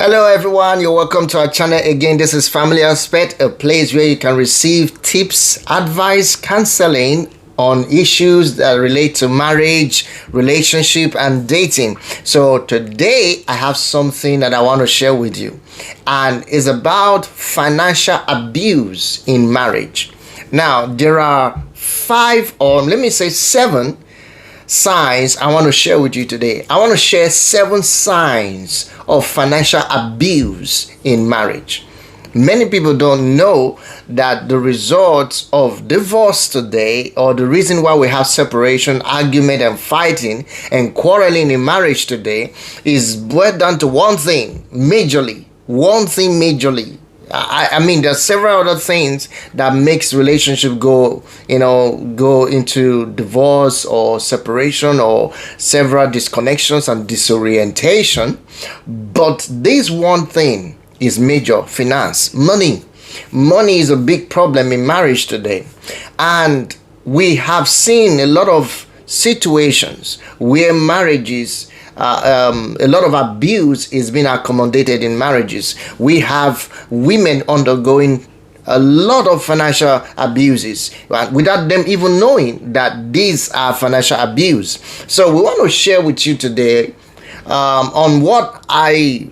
Hello everyone, you're welcome to our channel again. This is Family Aspect, a place where you can receive tips, advice, counseling on issues that relate to marriage, relationship and dating. So today I have something that I want to share with you, and it's about financial abuse in marriage. Now there are 5, or let me say 7 signs I want to share with you today. I want to share 7 signs of financial abuse in marriage. Many people don't know that the results of divorce today, or the reason why we have separation, argument and fighting and quarreling in marriage today, is boiled down to one thing majorly. I mean, there's several other things that makes relationship go into divorce or separation or several disconnections and disorientation. But this one thing is major: finance, money. Money is a big problem in marriage today. And we have seen a lot of situations where marriages, a lot of abuse is being accommodated in marriages. We have women undergoing a lot of financial abuses without them even knowing that these are financial abuse. So we want to share with you today on what I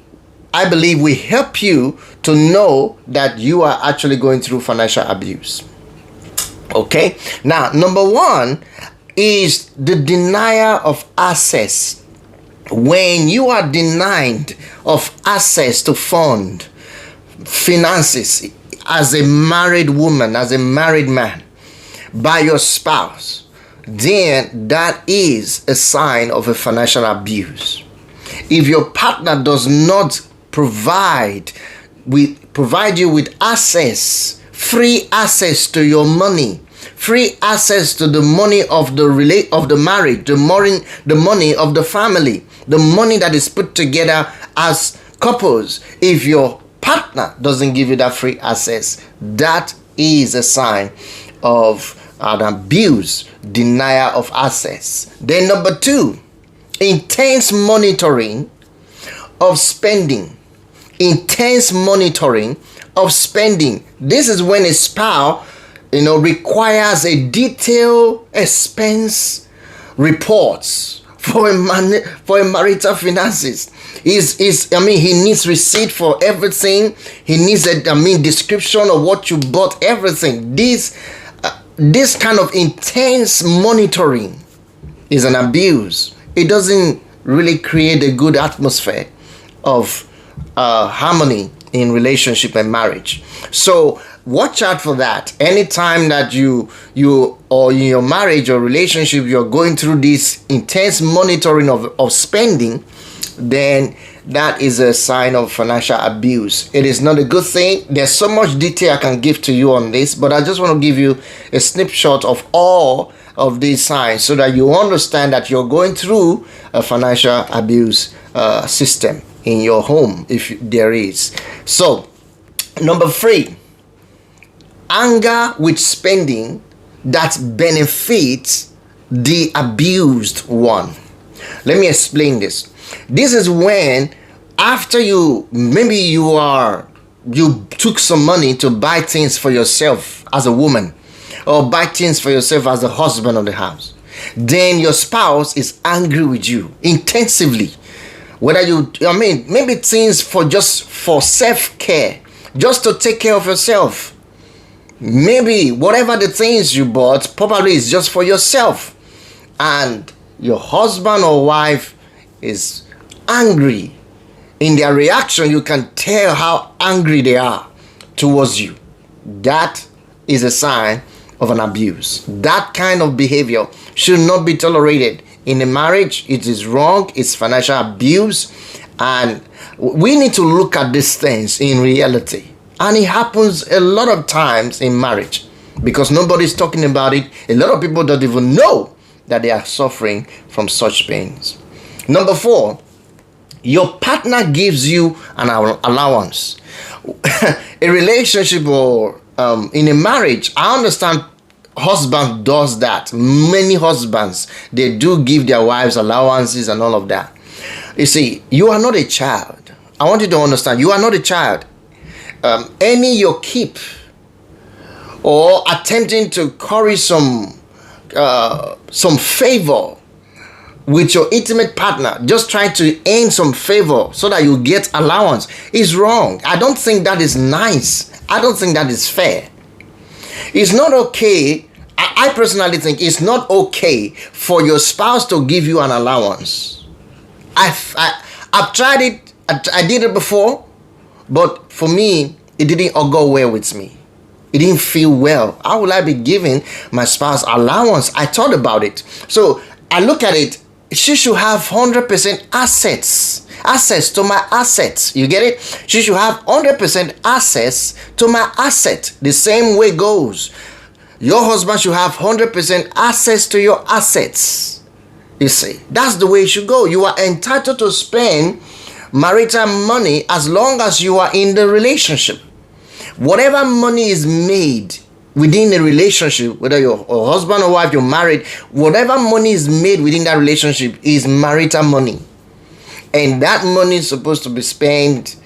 believe will help you to know that you are actually going through financial abuse. Okay, now number 1 is the denial of access. When you are denied of access to fund, finances, as a married woman, as a married man, by your spouse, then that is a sign of a financial abuse. If your partner does not provide you with access, free access to your money, free access to the money of the marriage, the money of the family, the money that is put together as couples, if your partner doesn't give you that free access, that is a sign of an abuse, denial of access. Then number 2, intense monitoring of spending. Intense monitoring of spending. This is when a spouse requires a detailed expense reports for a marital finances. He needs receipt for everything. He needs description of what you bought, everything. This kind of intense monitoring is an abuse. It doesn't really create a good atmosphere of harmony in relationship and marriage. So watch out for that. Anytime that you or in your marriage or relationship you're going through this intense monitoring of spending, then that is a sign of financial abuse. It is not a good thing. There's so much detail I can give to you on this, but I just want to give you a snapshot of all of these signs so that you understand that you're going through a financial abuse system in your home, if there is. So number 3, anger with spending that benefits the abused one. Let me explain this. This is when, after you took some money to buy things for yourself as a woman, or buy things for yourself as the husband of the house, then your spouse is angry with you intensively. Whether maybe things for self-care, just to take care of yourself. Maybe whatever the things you bought probably is just for yourself, and your husband or wife is angry. In their reaction, you can tell how angry they are towards you. That is a sign of an abuse. That kind of behavior should not be tolerated in a marriage. It is wrong. It's financial abuse, and we need to look at these things in reality. And it happens a lot of times in marriage because nobody's talking about it. A lot of people don't even know that they are suffering from such pains. Number 4, your partner gives you an allowance. A relationship or in a marriage, I understand husband does that. Many husbands, they do give their wives allowances and all of that. You see, you are not a child. I want you to understand, you are not a child. Any your keep or attempting to curry some favor with your intimate partner, just trying to earn some favor so that you get allowance, is wrong. I don't think that is nice. I don't think that is fair. It's not okay. I personally think it's not okay for your spouse to give you an allowance. I've tried it. I did it before, but for me, it didn't all go well with me. It didn't feel well. How will I be giving my spouse allowance? I thought about it. So I look at it. She should have 100% access to my assets. You get it? She should have 100% access to my asset. The same way goes. Your husband should have 100% access to your assets. You see, that's the way it should go. You are entitled to spend marital money as long as you are in the relationship. Whatever money is made within a relationship, whether you're a husband or wife, you're married, whatever money is made within that relationship is marital money. And that money is supposed to be spent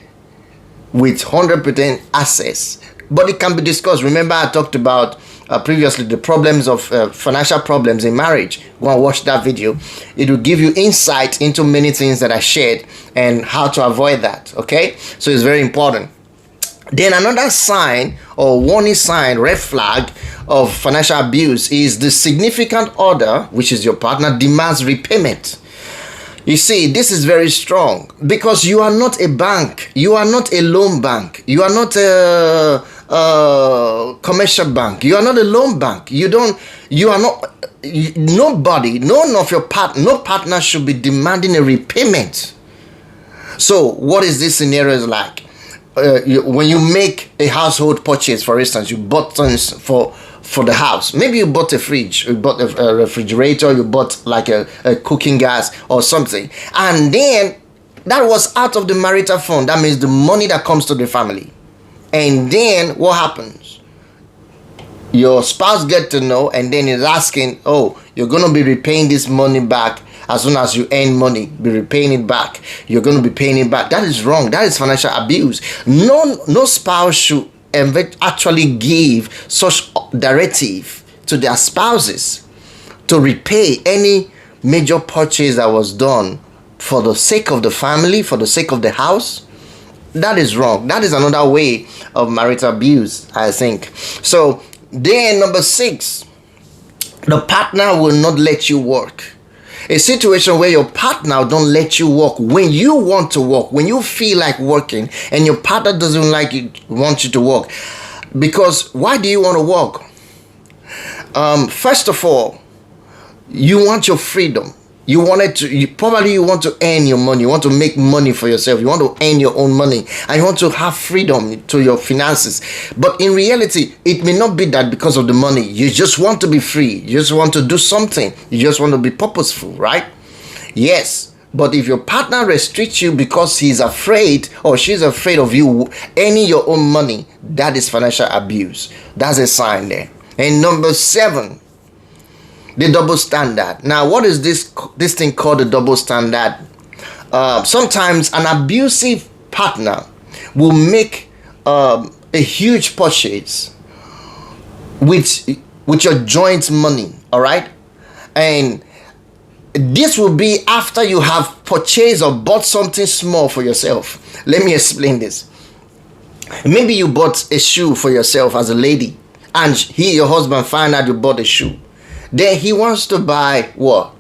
with 100% access. But it can be discussed. Remember, I talked about previously the problems of financial problems in marriage. Go and watch that video. It will give you insight into many things that I shared and how to avoid that. Okay, so it's very important. Then another sign or warning sign, red flag of financial abuse is the significant other, which is your partner, demands repayment. You see, this is very strong because you are not a bank. You are not a loan bank. You are not a commercial bank. You are not a loan bank. Nobody, none of your no partner should be demanding a repayment. So what is this scenario like? When you make a household purchase, for instance, you bought things for the house. Maybe you bought a fridge, you bought a refrigerator, you bought like a cooking gas or something, and then that was out of the marital fund. That means the money that comes to the family. And then what happens? Your spouse get to know, and then is asking, oh, you're going to be repaying this money back. As soon as you earn money, be repaying it back. You're going to be paying it back. That is wrong. That is financial abuse. No spouse should actually give such directive to their spouses to repay any major purchase that was done for the sake of the family, for the sake of the house. That is wrong. That is another way of marital abuse, I think. So then number 6, the partner will not let you work. A situation where your partner don't let you work when you want to work, when you feel like working, and your partner doesn't want you to work. Because why do you want to work? First of all, you want your freedom. You want to earn your money. You want to make money for yourself. You want to earn your own money, and you want to have freedom to your finances. But in reality, it may not be that because of the money. You just want to be free. You just want to do something. You just want to be purposeful, right? Yes. But if your partner restricts you because he's afraid or she's afraid of you earning your own money, that is financial abuse. That's a sign there. And number 7, the double standard. Now, what is this thing called the double standard? Sometimes an abusive partner will make a huge purchase with your joint money, all right? And this will be after you have purchased or bought something small for yourself. Let me explain this. Maybe you bought a shoe for yourself as a lady, and your husband, find out you bought a shoe. Then he wants to buy what?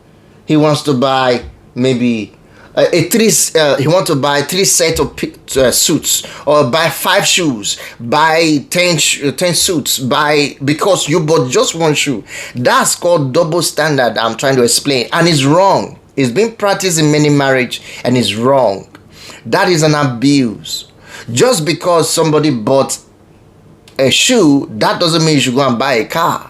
He wants to buy maybe he wants to buy 3 sets of suits, or buy 5 shoes, buy 10 suits, because you bought just one shoe. That's called double standard. I'm trying to explain, and it's wrong. It's been practiced in many marriages, and it's wrong. That is an abuse. Just because somebody bought a shoe, that doesn't mean you should go and buy a car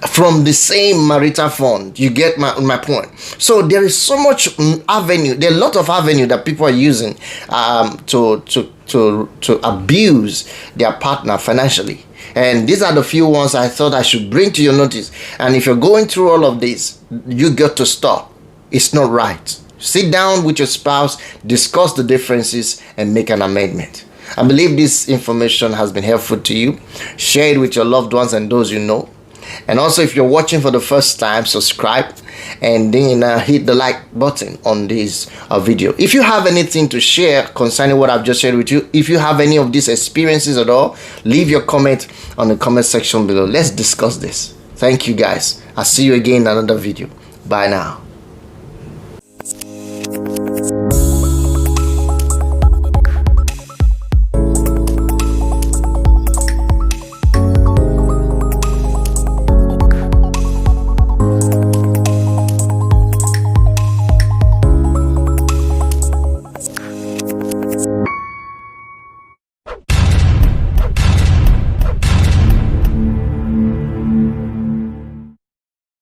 from the same marital fund. You get my point. So there is so much avenue. There are a lot of avenue that people are using to abuse their partner financially. And these are the few ones I thought I should bring to your notice. And if you're going through all of this, you got to stop. It's not right. Sit down with your spouse, discuss the differences, and make an amendment. I believe this information has been helpful to you. Share it with your loved ones and those you know. And also, if you're watching for the first time, subscribe and then hit the like button on this video. If you have anything to share concerning what I've just shared with you, if you have any of these experiences at all, leave your comment on the comment section below. Let's discuss this. Thank you guys. I'll see you again in another video. Bye now.